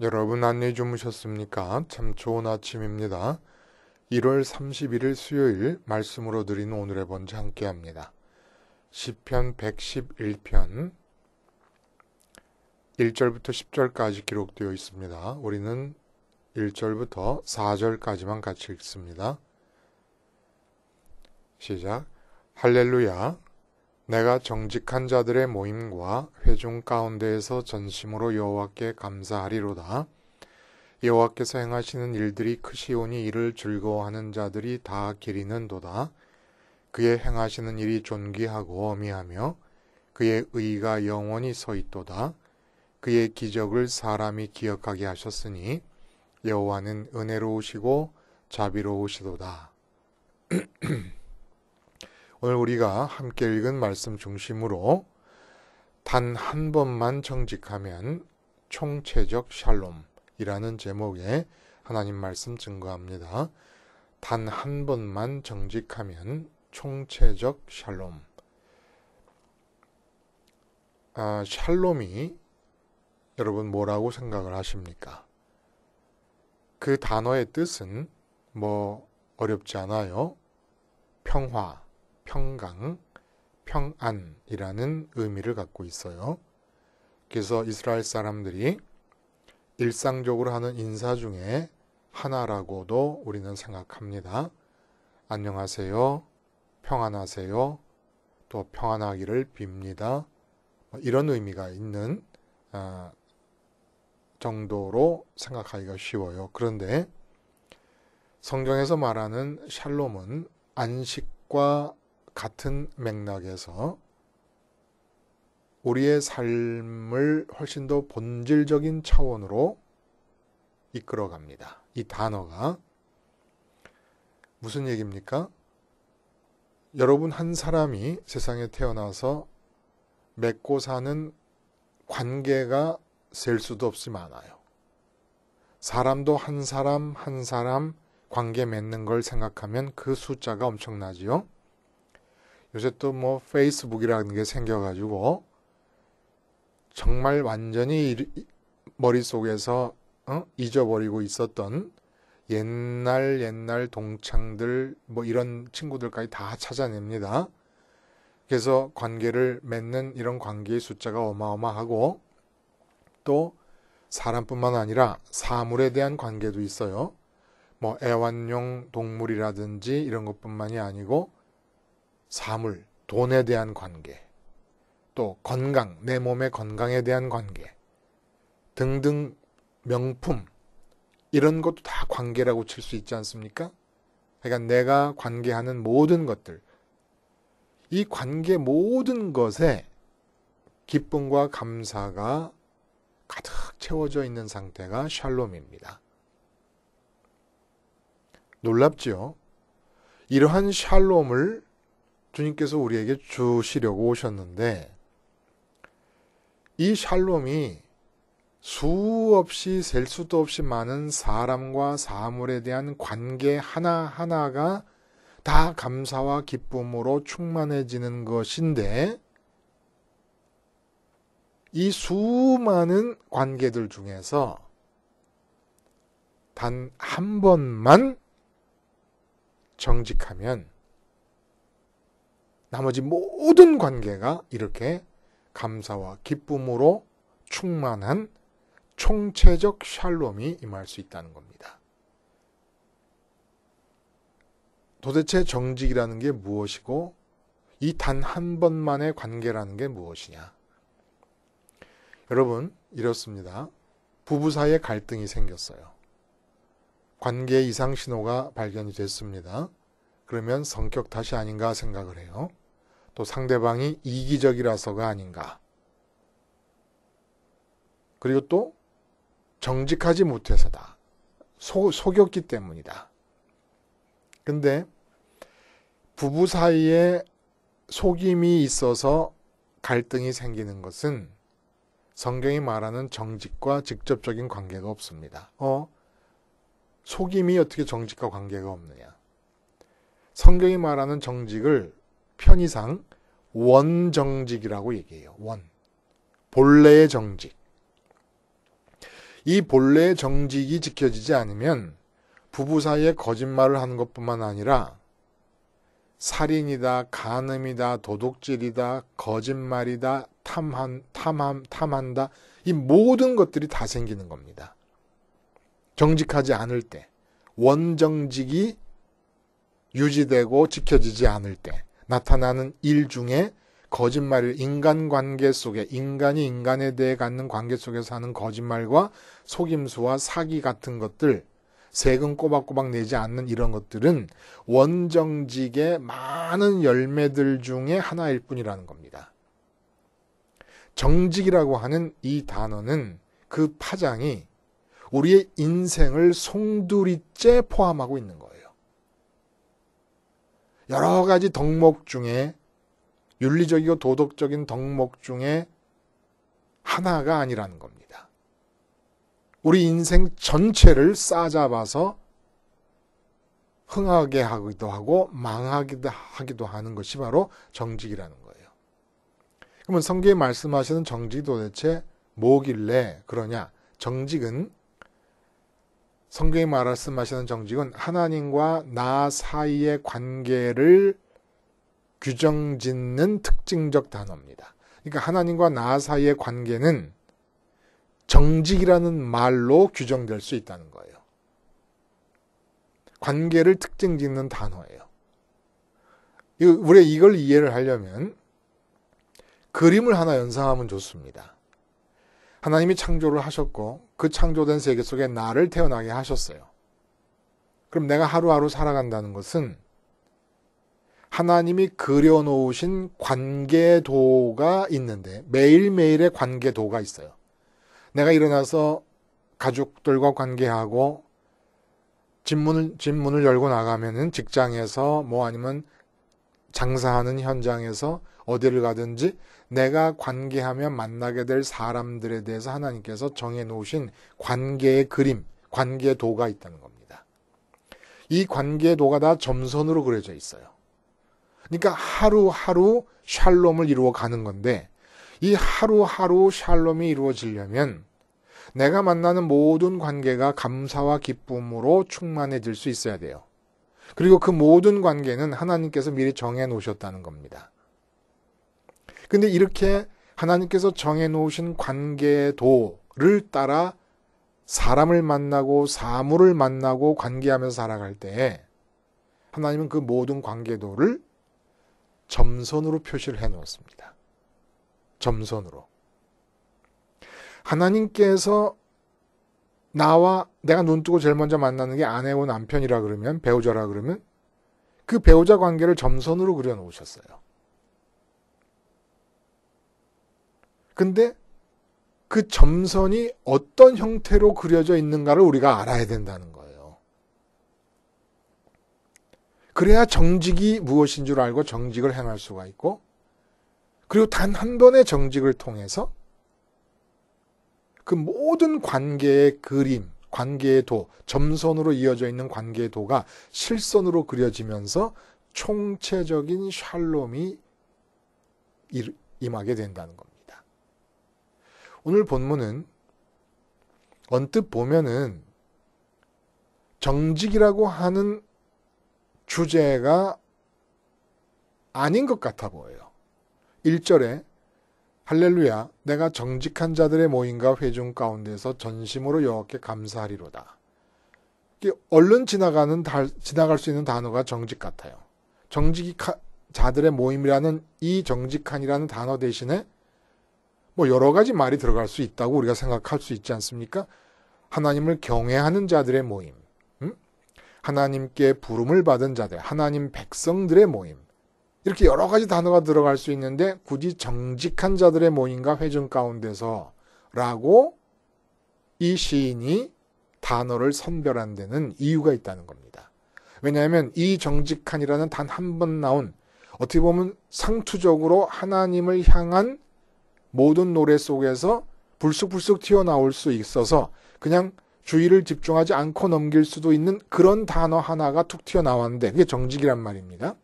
여러분 안녕히 주무셨습니까? 참 좋은 아침입니다. 1월 31일 수요일 말씀으로 드리는 오늘의 번제 함께합니다. 시편 111편 1절부터 10절까지 기록되어 있습니다. 우리는 1절부터 4절까지만 같이 읽습니다. 시작. 할렐루야. 내가 정직한 자들의 모임과 회중 가운데에서 전심으로 여호와께 감사하리로다. 여호와께서 행하시는 일들이 크시오니 이를 즐거워하는 자들이 다 기리는도다. 그의 행하시는 일이 존귀하고 어미하며 그의 의가 영원히 서있도다. 그의 기적을 사람이 기억하게 하셨으니 여호와는 은혜로우시고 자비로우시도다. 오늘 우리가 함께 읽은 말씀 중심으로 단 한 번만 정직하면 총체적 샬롬이라는 제목의 하나님 말씀 증거합니다. 단 한 번만 정직하면 총체적 샬롬. 샬롬이 여러분 뭐라고 생각을 하십니까? 그 단어의 뜻은 어렵지 않아요. 평화, 평강, 평안이라는 의미를 갖고 있어요. 그래서 이스라엘 사람들이 일상적으로 하는 인사 중에 하나라고도 우리는 생각합니다. 안녕하세요, 평안하세요, 또 평안하기를 빕니다. 이런 의미가 있는 정도로 생각하기가 쉬워요. 그런데 성경에서 말하는 샬롬은 안식과 같은 맥락에서 우리의 삶을 훨씬 더 본질적인 차원으로 이끌어갑니다. 이 단어가 무슨 얘기입니까? 여러분 한 사람이 세상에 태어나서 맺고 사는 관계가 셀 수도 없이 많아요. 사람도 한 사람 한 사람 관계 맺는 걸 생각하면 그 숫자가 엄청나지요. 요새 또 페이스북이라는 게 생겨가지고 정말 완전히 머릿속에서 잊어버리고 있었던 옛날 동창들 이런 친구들까지 다 찾아냅니다. 그래서 관계를 맺는 이런 관계의 숫자가 어마어마하고 또 사람뿐만 아니라 사물에 대한 관계도 있어요. 애완용 동물이라든지 이런 것뿐만이 아니고 사물, 돈에 대한 관계, 또 건강, 내 몸의 건강에 대한 관계 등등 명품 이런 것도 다 관계라고 칠 수 있지 않습니까? 그러니까 내가 관계하는 모든 것들, 이 관계 모든 것에 기쁨과 감사가 가득 채워져 있는 상태가 샬롬입니다. 놀랍지요? 이러한 샬롬을 주님께서 우리에게 주시려고 오셨는데 이 샬롬이 수없이 셀 수도 없이 많은 사람과 사물에 대한 관계 하나하나가 다 감사와 기쁨으로 충만해지는 것인데 이 수많은 관계들 중에서 단 한 번만 정직하면 나머지 모든 관계가 이렇게 감사와 기쁨으로 충만한 총체적 샬롬이 임할 수 있다는 겁니다. 도대체 정직이라는 게 무엇이고 이 단 한 번만의 관계라는 게 무엇이냐? 여러분 이렇습니다. 부부 사이에 갈등이 생겼어요. 관계 이상 신호가 발견이 됐습니다. 그러면 성격 탓이 아닌가 생각을 해요. 또 상대방이 이기적이라서가 아닌가. 그리고 또 정직하지 못해서다. 속였기 때문이다. 근데 부부 사이에 속임이 있어서 갈등이 생기는 것은 성경이 말하는 정직과 직접적인 관계가 없습니다. 속임이 어떻게 정직과 관계가 없느냐. 성경이 말하는 정직을 편의상 원정직이라고 얘기해요. 본래의 정직. 이 본래의 정직이 지켜지지 않으면 부부 사이에 거짓말을 하는 것뿐만 아니라 살인이다, 간음이다, 도둑질이다, 거짓말이다, 탐한다. 이 모든 것들이 다 생기는 겁니다. 정직하지 않을 때, 원정직이 유지되고 지켜지지 않을 때 나타나는 일 중에 거짓말을 인간관계 속에 인간이 인간에 대해 갖는 관계 속에서 하는 거짓말과 속임수와 사기 같은 것들, 세금 꼬박꼬박 내지 않는 이런 것들은 원정직의 많은 열매들 중에 하나일 뿐이라는 겁니다. 정직이라고 하는 이 단어는 그 파장이 우리의 인생을 송두리째 포함하고 있는 거예요. 여러 가지 덕목 중에 윤리적이고 도덕적인 덕목 중에 하나가 아니라는 겁니다. 우리 인생 전체를 싸잡아서 흥하게 하기도 하고 망하기도 하는 것이 바로 정직이라는 거예요. 그러면 성경에 말씀하시는 정직이 도대체 뭐길래 그러냐? 정직은 성경에 말씀하시는 정직은 하나님과 나 사이의 관계를 규정짓는 특징적 단어입니다. 그러니까 하나님과 나 사이의 관계는 정직이라는 말로 규정될 수 있다는 거예요. 관계를 특징짓는 단어예요. 우리가 이걸 이해를 하려면 그림을 하나 연상하면 좋습니다. 하나님이 창조를 하셨고 그 창조된 세계 속에 나를 태어나게 하셨어요. 그럼 내가 하루하루 살아간다는 것은 하나님이 그려놓으신 관계도가 있는데 매일매일의 관계도가 있어요. 내가 일어나서 가족들과 관계하고 집문을 열고 나가면은 직장에서 아니면 장사하는 현장에서 어디를 가든지 내가 관계하며 만나게 될 사람들에 대해서 하나님께서 정해놓으신 관계의 그림, 관계도가 있다는 겁니다. 이 관계도가 다 점선으로 그려져 있어요. 그러니까 하루하루 샬롬을 이루어 가는 건데 이 하루하루 샬롬이 이루어지려면 내가 만나는 모든 관계가 감사와 기쁨으로 충만해질 수 있어야 돼요. 그리고 그 모든 관계는 하나님께서 미리 정해 놓으셨다는 겁니다. 근데 이렇게 하나님께서 정해 놓으신 관계도를 따라 사람을 만나고 사물을 만나고 관계하면서 살아갈 때 하나님은 그 모든 관계도를 점선으로 표시를 해 놓았습니다. 점선으로. 하나님께서 내가 눈뜨고 제일 먼저 만나는 게 아내고 남편이라 그러면, 배우자라 그러면 그 배우자 관계를 점선으로 그려 놓으셨어요. 근데 그 점선이 어떤 형태로 그려져 있는가를 우리가 알아야 된다는 거예요. 그래야 정직이 무엇인 줄 알고 정직을 행할 수가 있고, 그리고 단 한 번의 정직을 통해서 그 모든 관계의 그림, 관계의 도, 점선으로 이어져 있는 관계의 도가 실선으로 그려지면서 총체적인 샬롬이 임하게 된다는 겁니다. 오늘 본문은 언뜻 보면은 정직이라고 하는 주제가 아닌 것 같아 보여요. 1절에 할렐루야, 내가 정직한 자들의 모임과 회중 가운데서 전심으로 여호와께 감사하리로다. 얼른 지나갈 수 있는 단어가 정직 같아요. 자들의 모임이라는 이 정직한이라는 단어 대신에 여러 가지 말이 들어갈 수 있다고 우리가 생각할 수 있지 않습니까? 하나님을 경외하는 자들의 모임, 하나님께 부름을 받은 자들, 하나님 백성들의 모임, 이렇게 여러 가지 단어가 들어갈 수 있는데 굳이 정직한 자들의 모임과 회중 가운데서 라고 이 시인이 단어를 선별한 데는 이유가 있다는 겁니다. 왜냐하면 이 정직한이라는 단 한 번 나온, 어떻게 보면 상투적으로 하나님을 향한 모든 노래 속에서 불쑥불쑥 튀어나올 수 있어서 그냥 주의를 집중하지 않고 넘길 수도 있는 그런 단어 하나가 툭 튀어나왔는데 그게 정직이란 말입니다.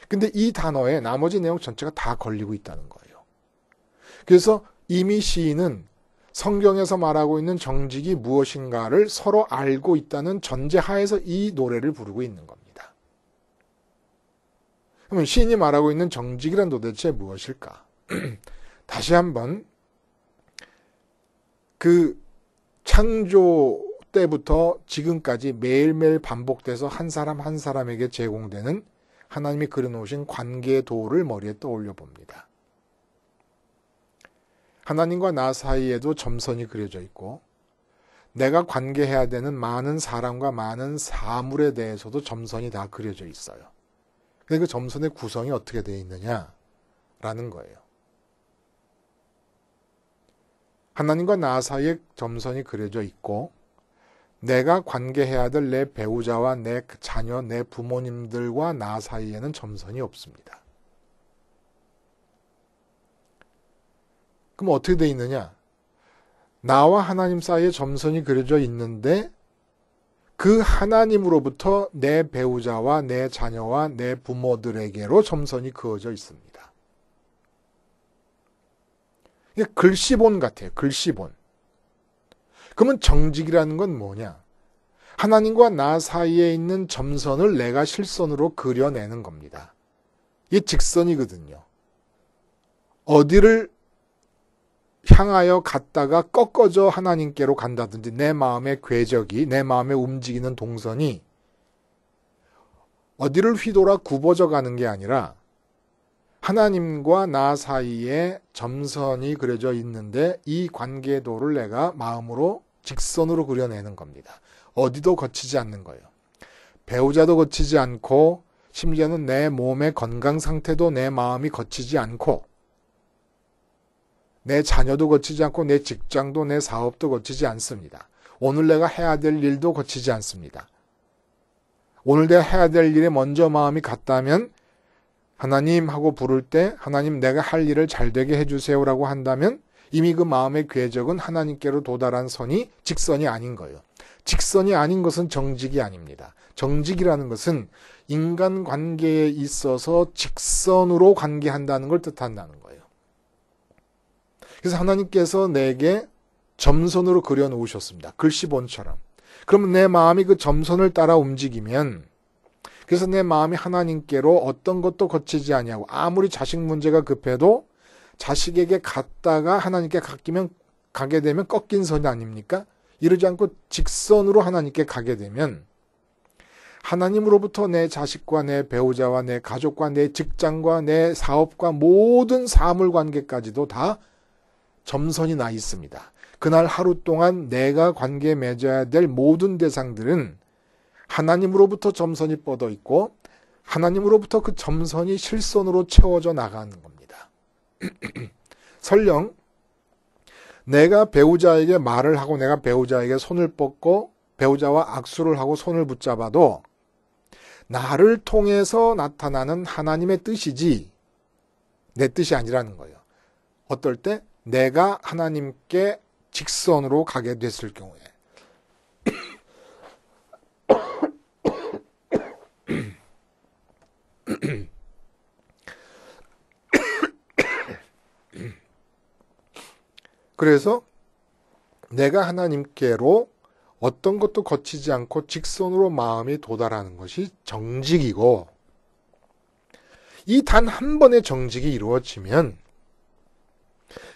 근데 이 단어에 나머지 내용 전체가 다 걸리고 있다는 거예요. 그래서 이미 시인은 성경에서 말하고 있는 정직이 무엇인가를 서로 알고 있다는 전제하에서 이 노래를 부르고 있는 겁니다. 그러면 시인이 말하고 있는 정직이란 도대체 무엇일까? 다시 한번 그 창조 때부터 지금까지 매일매일 반복돼서 한 사람 한 사람에게 제공되는 하나님이 그려놓으신 관계의 도를 머리에 떠올려 봅니다. 하나님과 나 사이에도 점선이 그려져 있고 내가 관계해야 되는 많은 사람과 많은 사물에 대해서도 점선이 다 그려져 있어요. 근데 그 점선의 구성이 어떻게 되어 있느냐라는 거예요. 하나님과 나 사이에 점선이 그려져 있고 내가 관계해야 될 내 배우자와 내 자녀, 내 부모님들과 나 사이에는 점선이 없습니다. 그럼 어떻게 돼 있느냐? 나와 하나님 사이에 점선이 그려져 있는데 그 하나님으로부터 내 배우자와 내 자녀와 내 부모들에게로 점선이 그어져 있습니다. 이게 글씨본 같아요. 글씨본. 그러면 정직이라는 건 뭐냐? 하나님과 나 사이에 있는 점선을 내가 실선으로 그려내는 겁니다. 이게 직선이거든요. 어디를 향하여 갔다가 꺾어져 하나님께로 간다든지 내 마음의 궤적이, 내 마음에 움직이는 동선이 어디를 휘돌아 굽어져 가는 게 아니라 하나님과 나 사이에 점선이 그려져 있는데 이 관계도를 내가 마음으로 직선으로 그려내는 겁니다. 어디도 거치지 않는 거예요. 배우자도 거치지 않고 심지어는 내 몸의 건강 상태도 내 마음이 거치지 않고 내 자녀도 거치지 않고 내 직장도 내 사업도 거치지 않습니다. 오늘 내가 해야 될 일도 거치지 않습니다. 오늘 내가 해야 될 일에 먼저 마음이 갔다면 하나님 하고 부를 때 하나님 내가 할 일을 잘 되게 해주세요라고 한다면 이미 그 마음의 궤적은 하나님께로 도달한 선이 직선이 아닌 거예요. 직선이 아닌 것은 정직이 아닙니다. 정직이라는 것은 인간관계에 있어서 직선으로 관계한다는 걸 뜻한다는 거예요. 그래서 하나님께서 내게 점선으로 그려놓으셨습니다. 글씨본처럼. 그러면 내 마음이 그 점선을 따라 움직이면 그래서 내 마음이 하나님께로 어떤 것도 거치지 아니하고 아무리 자식 문제가 급해도 자식에게 갔다가 하나님께 가게 되면 꺾인 선이 아닙니까? 이러지 않고 직선으로 하나님께 가게 되면 하나님으로부터 내 자식과 내 배우자와 내 가족과 내 직장과 내 사업과 모든 사물 관계까지도 다 점선이 나 있습니다. 그날 하루 동안 내가 관계 맺어야 될 모든 대상들은 하나님으로부터 점선이 뻗어 있고 하나님으로부터 그 점선이 실선으로 채워져 나가는 겁니다. 설령 내가 배우자에게 말을 하고 내가 배우자에게 손을 뻗고 배우자와 악수를 하고 손을 붙잡아도 나를 통해서 나타나는 하나님의 뜻이지 내 뜻이 아니라는 거예요. 어떨 때 내가 하나님께 직선으로 가게 됐을 경우에 그래서 내가 하나님께로 어떤 것도 거치지 않고 직선으로 마음이 도달하는 것이 정직이고 이 단 한 번의 정직이 이루어지면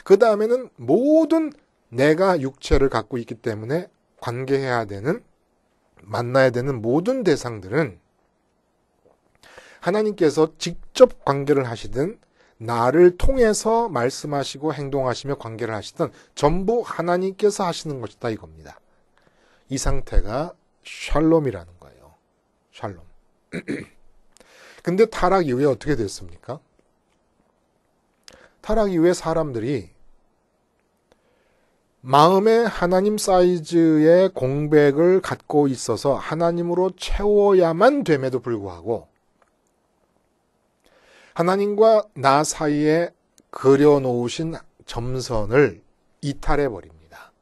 그 다음에는 모든 내가 육체를 갖고 있기 때문에 관계해야 되는 만나야 되는 모든 대상들은 하나님께서 직접 관계를 하시든 나를 통해서 말씀하시고 행동하시며 관계를 하시든 전부 하나님께서 하시는 것이다 이겁니다. 이 상태가 샬롬이라는 거예요. 샬롬. 근데 타락 이후에 어떻게 됐습니까? 타락 이후에 사람들이 마음의 하나님 사이즈의 공백을 갖고 있어서 하나님으로 채워야만 됨에도 불구하고 하나님과 나 사이에 그려놓으신 점선을 이탈해버립니다.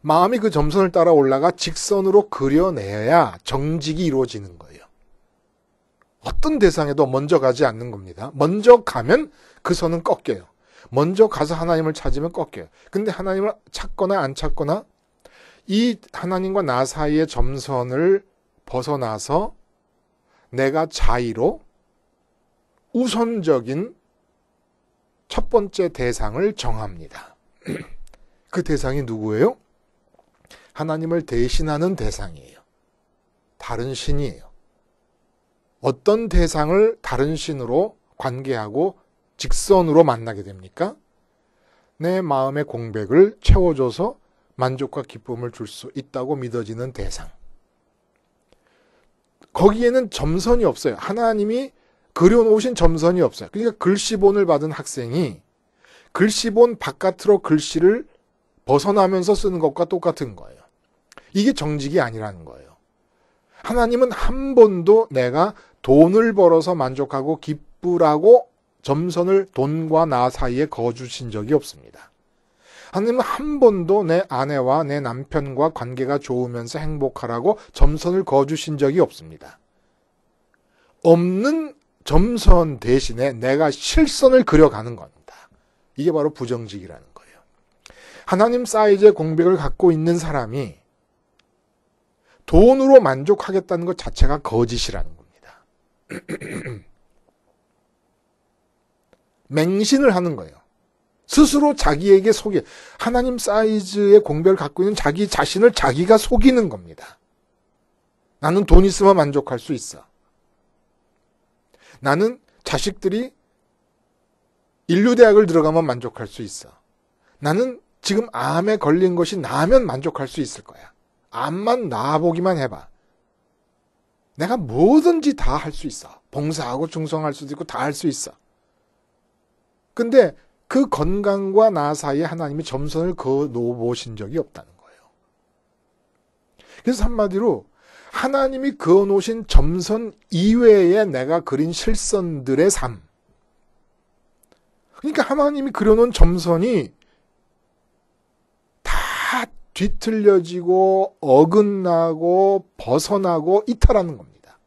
마음이 그 점선을 따라 올라가 직선으로 그려내야 정직이 이루어지는 거예요. 어떤 대상에도 먼저 가지 않는 겁니다. 먼저 가면 그 선은 꺾여요. 먼저 가서 하나님을 찾으면 꺾여요. 근데 하나님을 찾거나 안 찾거나 이 하나님과 나 사이의 점선을 벗어나서 내가 자의로 우선적인 첫 번째 대상을 정합니다. 그 대상이 누구예요? 하나님을 대신하는 대상이에요. 다른 신이에요. 어떤 대상을 다른 신으로 관계하고 직선으로 만나게 됩니까? 내 마음의 공백을 채워줘서 만족과 기쁨을 줄 수 있다고 믿어지는 대상. 거기에는 점선이 없어요. 하나님이 그려놓으신 점선이 없어요. 그러니까 글씨본을 받은 학생이 글씨본 바깥으로 글씨를 벗어나면서 쓰는 것과 똑같은 거예요. 이게 정직이 아니라는 거예요. 하나님은 한 번도 내가 돈을 벌어서 만족하고 기쁘라고 점선을 돈과 나 사이에 그어주신 적이 없습니다. 하나님은 한 번도 내 아내와 내 남편과 관계가 좋으면서 행복하라고 점선을 그어주신 적이 없습니다. 없는 점선 대신에 내가 실선을 그려가는 겁니다. 이게 바로 부정직이라는 거예요. 하나님 사이즈의 공백을 갖고 있는 사람이 돈으로 만족하겠다는 것 자체가 거짓이라는 겁니다. 맹신을 하는 거예요. 스스로 자기에게 속여 하나님 사이즈의 공백을 갖고 있는 자기 자신을 자기가 속이는 겁니다. 나는 돈 있으면 만족할 수 있어. 나는 자식들이 인류대학을 들어가면 만족할 수 있어. 나는 지금 암에 걸린 것이 나면 만족할 수 있을 거야. 암만 나아보기만 해봐. 내가 뭐든지 다 할 수 있어. 봉사하고 충성할 수도 있고 다 할 수 있어. 근데 그 건강과 나 사이에 하나님이 점선을 그어 놓으신 적이 없다는 거예요. 그래서 한마디로 하나님이 그어 놓으신 점선 이외에 내가 그린 실선들의 삶. 그러니까 하나님이 그려놓은 점선이 다 뒤틀려지고 어긋나고 벗어나고 이탈하는 겁니다.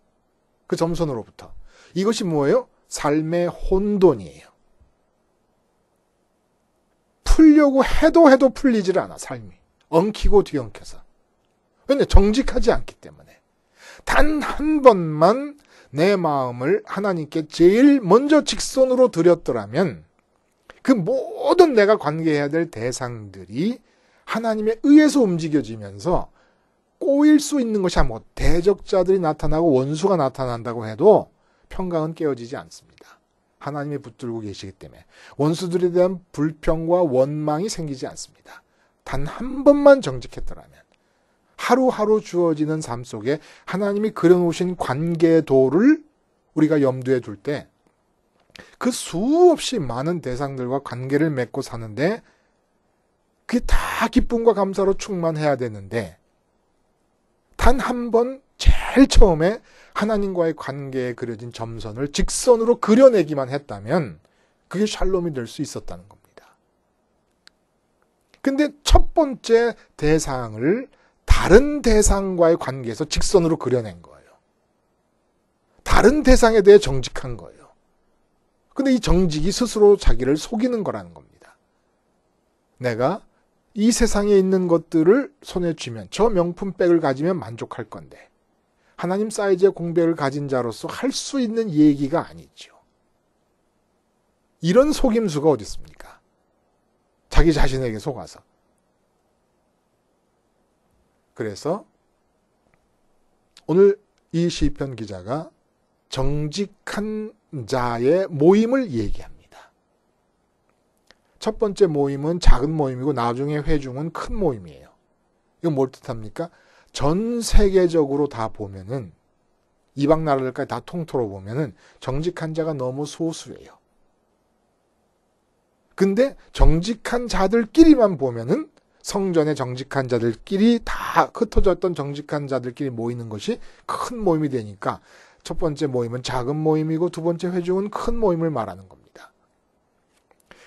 그 점선으로부터. 이것이 뭐예요? 삶의 혼돈이에요. 풀려고 해도 풀리질 않아, 삶이. 엉키고 뒤엉켜서. 왜냐? 정직하지 않기 때문에. 단 한 번만 내 마음을 하나님께 제일 먼저 직선으로 드렸더라면 그 모든 내가 관계해야 될 대상들이 하나님에 의해서 움직여지면서 꼬일 수 있는 것이 아무것도 대적자들이 나타나고 원수가 나타난다고 해도 평강은 깨어지지 않습니다. 하나님이 붙들고 계시기 때문에 원수들에 대한 불평과 원망이 생기지 않습니다. 단 한 번만 정직했더라면 하루하루 주어지는 삶 속에 하나님이 그려놓으신 관계도를 우리가 염두에 둘 때 그 수없이 많은 대상들과 관계를 맺고 사는데 그게 다 기쁨과 감사로 충만해야 되는데 단 한 번 제일 처음에 하나님과의 관계에 그려진 점선을 직선으로 그려내기만 했다면 그게 샬롬이 될 수 있었다는 겁니다. 근데 첫 번째 대상을 다른 대상과의 관계에서 직선으로 그려낸 거예요. 다른 대상에 대해 정직한 거예요. 근데 이 정직이 스스로 자기를 속이는 거라는 겁니다. 내가 이 세상에 있는 것들을 손에 쥐면 저 명품백을 가지면 만족할 건데 하나님 사이즈의 공백을 가진 자로서 할 수 있는 얘기가 아니죠. 이런 속임수가 어디 있습니까? 자기 자신에게 속아서. 그래서 오늘 이 시편 기자가 정직한 자의 모임을 얘기합니다. 첫 번째 모임은 작은 모임이고 나중에 회중은 큰 모임이에요. 이건 뭘 뜻합니까? 전 세계적으로 다 보면은 이방 나라들까지 다 통틀어 보면은 정직한 자가 너무 소수예요. 근데 정직한 자들끼리만 보면은 성전의 정직한 자들끼리 다 흩어졌던 정직한 자들끼리 모이는 것이 큰 모임이 되니까 첫 번째 모임은 작은 모임이고 두 번째 회중은 큰 모임을 말하는 겁니다.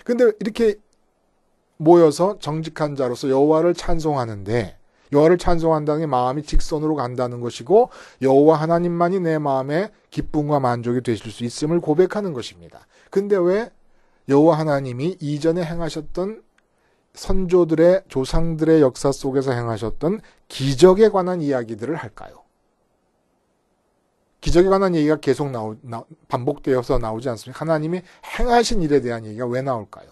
근데 이렇게 모여서 정직한 자로서 여호와를 찬송하는데 여호와를 찬송한다는 게 마음이 직선으로 간다는 것이고 여호와 하나님만이 내 마음에 기쁨과 만족이 되실 수 있음을 고백하는 것입니다. 근데 왜 여호와 하나님이 이전에 행하셨던 선조들의 조상들의 역사 속에서 행하셨던 기적에 관한 이야기들을 할까요? 기적에 관한 얘기가 계속 반복되어서 나오지 않습니까? 하나님이 행하신 일에 대한 얘기가 왜 나올까요?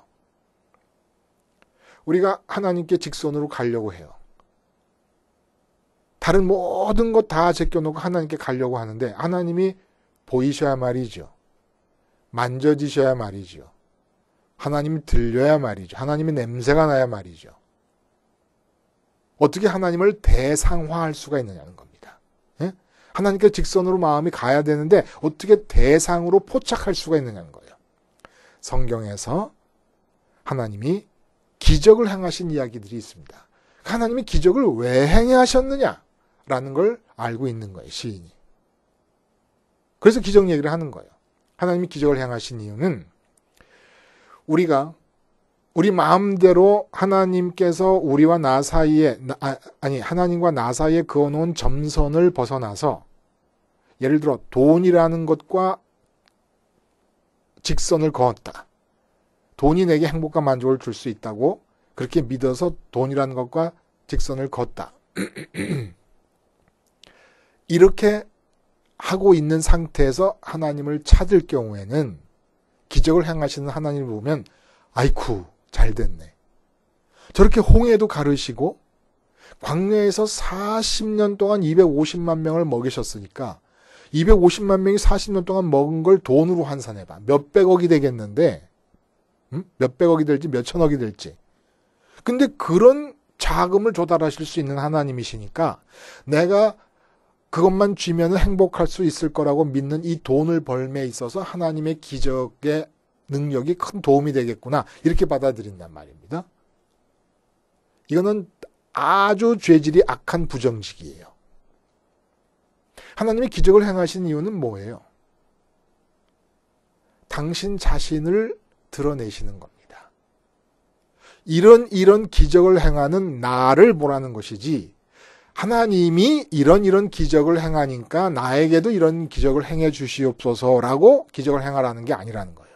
우리가 하나님께 직선으로 가려고 해요. 다른 모든 것 다 제껴놓고 하나님께 가려고 하는데 하나님이 보이셔야 말이죠. 만져지셔야 말이죠. 하나님이 들려야 말이죠. 하나님의 냄새가 나야 말이죠. 어떻게 하나님을 대상화할 수가 있느냐는 겁니다. 예? 하나님께 직선으로 마음이 가야 되는데 어떻게 대상으로 포착할 수가 있느냐는 거예요. 성경에서 하나님이 기적을 행하신 이야기들이 있습니다. 하나님이 기적을 왜 행하셨느냐라는 걸 알고 있는 거예요, 시인이. 그래서 기적 얘기를 하는 거예요. 하나님이 기적을 행하신 이유는 우리가 우리 마음대로 하나님께서 우리와 나 사이에 하나님과 나 사이에 그어놓은 점선을 벗어나서 예를 들어 돈이라는 것과 직선을 그었다. 돈이 내게 행복과 만족을 줄 수 있다고 그렇게 믿어서 돈이라는 것과 직선을 걷다. 이렇게 하고 있는 상태에서 하나님을 찾을 경우에는 기적을 행하시는 하나님을 보면 아이쿠 잘 됐네. 저렇게 홍해도 가르시고 광야에서 40년 동안 250만 명을 먹이셨으니까 250만 명이 40년 동안 먹은 걸 돈으로 환산해봐. 몇백억이 되겠는데 몇백억이 될지 몇천억이 될지. 근데 그런 자금을 조달하실 수 있는 하나님이시니까 내가 그것만 쥐면 행복할 수 있을 거라고 믿는 이 돈을 벌매에 있어서 하나님의 기적의 능력이 큰 도움이 되겠구나. 이렇게 받아들인단 말입니다. 이거는 아주 죄질이 악한 부정직이에요. 하나님이 기적을 행하신 이유는 뭐예요? 당신 자신을 드러내시는 겁니다. 이런 기적을 행하는 나를 보라는 것이지 하나님이 이런 기적을 행하니까 나에게도 이런 기적을 행해 주시옵소서라고 기적을 행하라는 게 아니라는 거예요.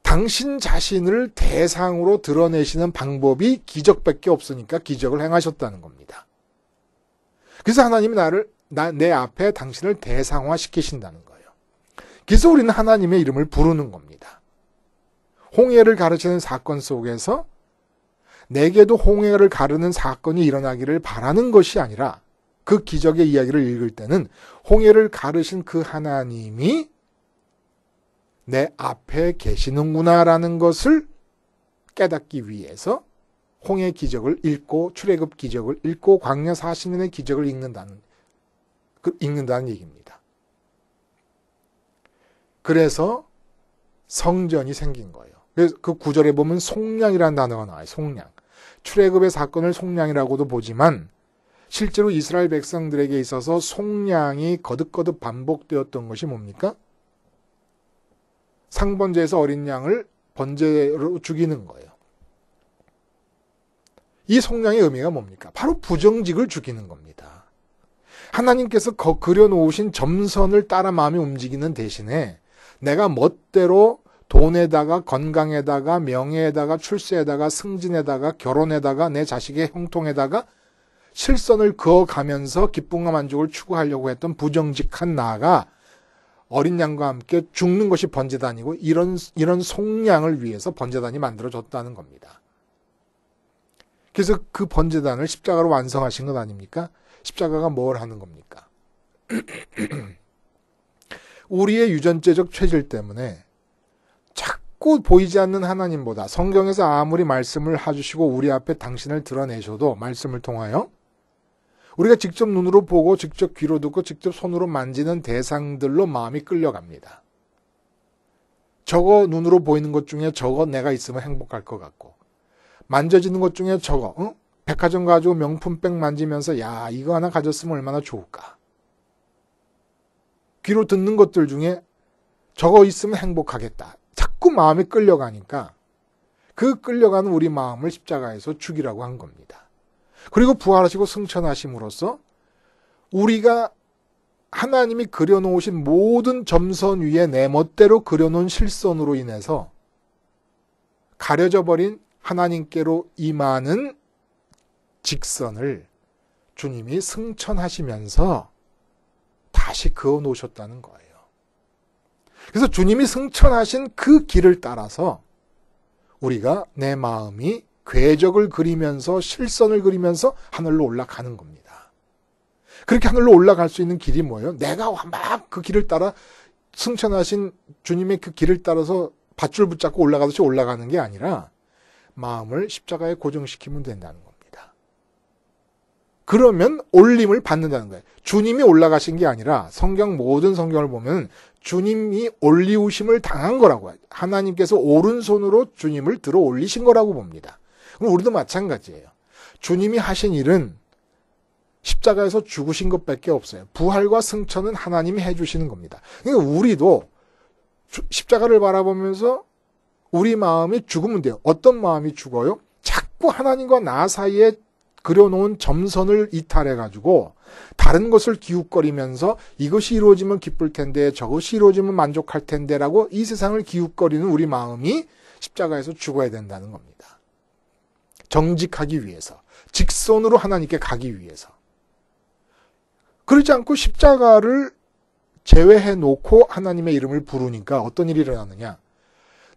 당신 자신을 대상으로 드러내시는 방법이 기적밖에 없으니까 기적을 행하셨다는 겁니다. 그래서 하나님이 내 앞에 당신을 대상화시키신다는 거예요. 그래서 우리는 하나님의 이름을 부르는 겁니다. 홍해를 가르치는 사건 속에서 내게도 홍해를 가르는 사건이 일어나기를 바라는 것이 아니라 그 기적의 이야기를 읽을 때는 홍해를 가르신 그 하나님이 내 앞에 계시는구나라는 것을 깨닫기 위해서 홍해 기적을 읽고 출애굽 기적을 읽고 광야 40년의 기적을 읽는다는 얘기입니다. 그래서 성전이 생긴 거예요. 그래서 그 구절에 보면 속량이라는 단어가 나와요. 속량. 출애굽의 사건을 속량이라고도 보지만 실제로 이스라엘 백성들에게 있어서 속량이 거듭거듭 반복되었던 것이 뭡니까? 상번제에서 어린 양을 번제로 죽이는 거예요. 이 속량의 의미가 뭡니까? 바로 부정직을 죽이는 겁니다. 하나님께서 그려놓으신 점선을 따라 마음이 움직이는 대신에 내가 멋대로 돈에다가 건강에다가 명예에다가 출세에다가 승진에다가 결혼에다가 내 자식의 형통에다가 실선을 그어가면서 기쁨과 만족을 추구하려고 했던 부정직한 나가 어린 양과 함께 죽는 것이 번제단이고 이런 속량을 위해서 번제단이 만들어졌다는 겁니다. 그래서 그 번제단을 십자가로 완성하신 것 아닙니까? 십자가가 뭘 하는 겁니까? 우리의 유전체적 체질 때문에 자꾸 보이지 않는 하나님보다 성경에서 아무리 말씀을 해주시고 우리 앞에 당신을 드러내셔도 말씀을 통하여 우리가 직접 눈으로 보고 직접 귀로 듣고 직접 손으로 만지는 대상들로 마음이 끌려갑니다. 저거 눈으로 보이는 것 중에 저거 내가 있으면 행복할 것 같고 만져지는 것 중에 저거 백화점 가지고 명품백 만지면서 야 이거 하나 가졌으면 얼마나 좋을까. 귀로 듣는 것들 중에 저거 있으면 행복하겠다. 자꾸 마음이 끌려가니까 그 끌려가는 우리 마음을 십자가에서 죽이라고 한 겁니다. 그리고 부활하시고 승천하심으로써 우리가 하나님이 그려놓으신 모든 점선 위에 내 멋대로 그려놓은 실선으로 인해서 가려져 버린 하나님께로 임하는 직선을 주님이 승천하시면서 다시 그어 놓으셨다는 거예요. 그래서 주님이 승천하신 그 길을 따라서 우리가 내 마음이 궤적을 그리면서 실선을 그리면서 하늘로 올라가는 겁니다. 그렇게 하늘로 올라갈 수 있는 길이 뭐예요? 내가 막 그 길을 따라 승천하신 주님의 그 길을 따라서 밧줄 붙잡고 올라가듯이 올라가는 게 아니라 마음을 십자가에 고정시키면 된다는 겁니다. 그러면 올림을 받는다는 거예요. 주님이 올라가신 게 아니라 모든 성경을 보면 주님이 올리우심을 당한 거라고 해요. 하나님께서 오른손으로 주님을 들어 올리신 거라고 봅니다. 그럼 우리도 마찬가지예요. 주님이 하신 일은 십자가에서 죽으신 것밖에 없어요. 부활과 승천은 하나님이 해주시는 겁니다. 그러니까 우리도 십자가를 바라보면서 우리 마음이 죽으면 돼요. 어떤 마음이 죽어요? 자꾸 하나님과 나 사이에 그려놓은 점선을 이탈해가지고 다른 것을 기웃거리면서 이것이 이루어지면 기쁠 텐데 저것이 이루어지면 만족할 텐데라고 이 세상을 기웃거리는 우리 마음이 십자가에서 죽어야 된다는 겁니다. 정직하기 위해서, 직선으로 하나님께 가기 위해서. 그러지 않고 십자가를 제외해 놓고 하나님의 이름을 부르니까 어떤 일이 일어나느냐.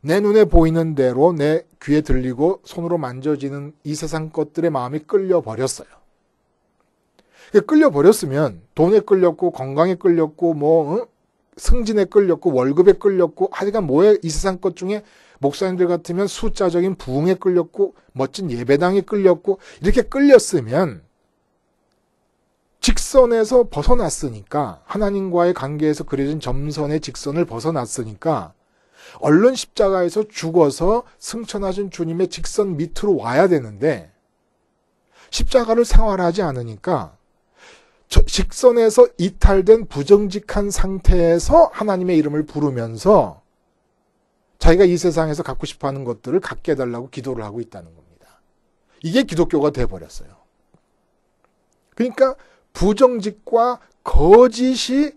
내 눈에 보이는 대로 내 귀에 들리고 손으로 만져지는 이 세상 것들의 마음이 끌려버렸어요. 끌려버렸으면 돈에 끌렸고 건강에 끌렸고 승진에 끌렸고 월급에 끌렸고 하여간 뭐에 이 세상 것 중에 목사님들 같으면 숫자적인 부흥에 끌렸고 멋진 예배당에 끌렸고 이렇게 끌렸으면 직선에서 벗어났으니까 하나님과의 관계에서 그려진 점선의 직선을 벗어났으니까 얼른 십자가에서 죽어서 승천하신 주님의 직선 밑으로 와야 되는데 십자가를 생활하지 않으니까 직선에서 이탈된 부정직한 상태에서 하나님의 이름을 부르면서 자기가 이 세상에서 갖고 싶어하는 것들을 갖게 해달라고 기도를 하고 있다는 겁니다. 이게 기독교가 돼버렸어요. 그러니까 부정직과 거짓이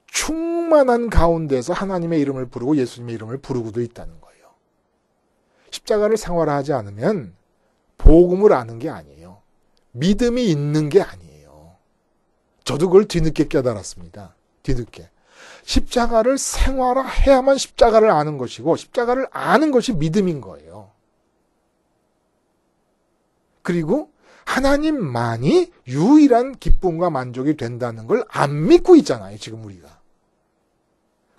충만한 가운데서 하나님의 이름을 부르고 예수님의 이름을 부르고도 있다는 거예요. 십자가를 생활하지 않으면 복음을 아는 게 아니에요. 믿음이 있는 게 아니에요. 저도 그걸 뒤늦게 깨달았습니다. 뒤늦게. 십자가를 생활해야만 십자가를 아는 것이고 십자가를 아는 것이 믿음인 거예요. 그리고 하나님만이 유일한 기쁨과 만족이 된다는 걸 안 믿고 있잖아요, 지금 우리가.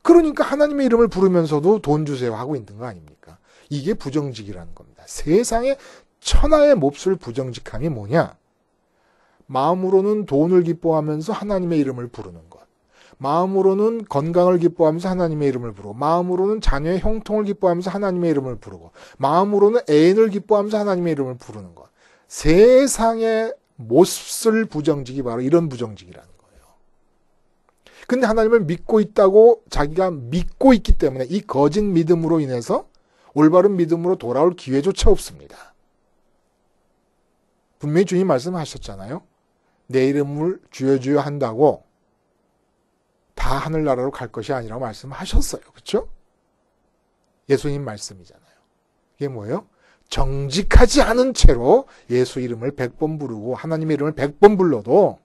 그러니까 하나님의 이름을 부르면서도 돈 주세요 하고 있는 거 아닙니까? 이게 부정직이라는 겁니다. 세상에 천하의 몹쓸 부정직함이 뭐냐? 마음으로는 돈을 기뻐하면서 하나님의 이름을 부르는 것. 마음으로는 건강을 기뻐하면서 하나님의 이름을 부르고, 마음으로는 자녀의 형통을 기뻐하면서 하나님의 이름을 부르고, 마음으로는 애인을 기뻐하면서 하나님의 이름을 부르는 것. 세상의 몹쓸 부정직이 바로 이런 부정직이라는 거예요. 근데 하나님을 믿고 있다고 자기가 믿고 있기 때문에 이 거짓 믿음으로 인해서 올바른 믿음으로 돌아올 기회조차 없습니다. 분명히 주님 말씀하셨잖아요. 내 이름을 주여 주여 한다고 다 하늘나라로 갈 것이 아니라고 말씀하셨어요. 그렇죠? 예수님 말씀이잖아요. 이게 뭐예요? 정직하지 않은 채로 예수 이름을 100번 부르고 하나님의 이름을 100번 불러도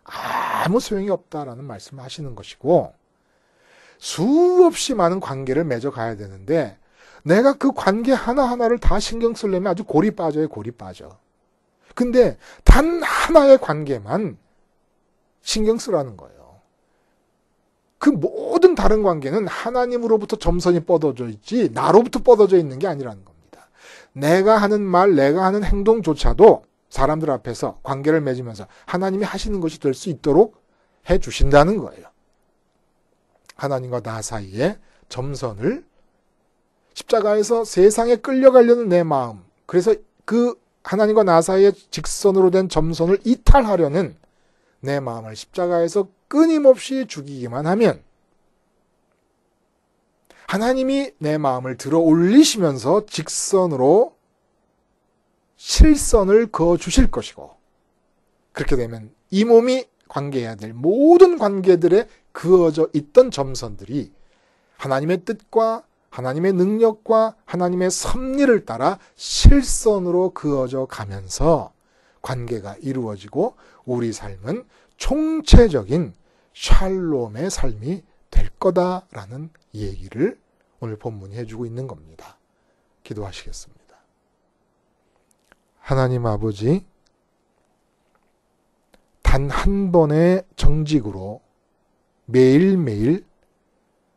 아무 소용이 없다라는 말씀을 하시는 것이고, 수없이 많은 관계를 맺어 가야 되는데 내가 그 관계 하나하나를 다 신경 쓰려면 아주 골이 빠져요. 골이 빠져. 근데 단 하나의 관계만 신경 쓰라는 거예요. 그 모든 다른 관계는 하나님으로부터 점선이 뻗어져 있지 나로부터 뻗어져 있는 게 아니라는 겁니다. 내가 하는 말, 내가 하는 행동조차도 사람들 앞에서 관계를 맺으면서 하나님이 하시는 것이 될 수 있도록 해주신다는 거예요. 하나님과 나 사이에 점선을, 십자가에서 세상에 끌려가려는 내 마음, 그래서 그 하나님과 나 사이에 직선으로 된 점선을 이탈하려는 내 마음을 십자가에서 끊임없이 죽이기만 하면 하나님이 내 마음을 들어 올리시면서 직선으로 실선을 그어 주실 것이고, 그렇게 되면 이 몸이 관계해야 될 모든 관계들에 그어져 있던 점선들이 하나님의 뜻과 하나님의 능력과 하나님의 섭리를 따라 실선으로 그어져 가면서 관계가 이루어지고 우리 삶은 총체적인 샬롬의 삶이 될 거다라는 얘기를 오늘 본문이 해주고 있는 겁니다. 기도하시겠습니다. 하나님 아버지, 단 한 번의 정직으로 매일매일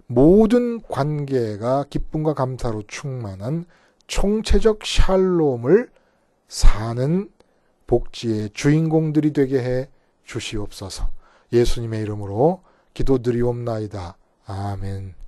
모든 관계가 기쁨과 감사로 충만한 총체적 샬롬을 사는 복지의 주인공들이 되게 해 주시옵소서. 예수님의 이름으로 기도드리옵나이다. 아멘.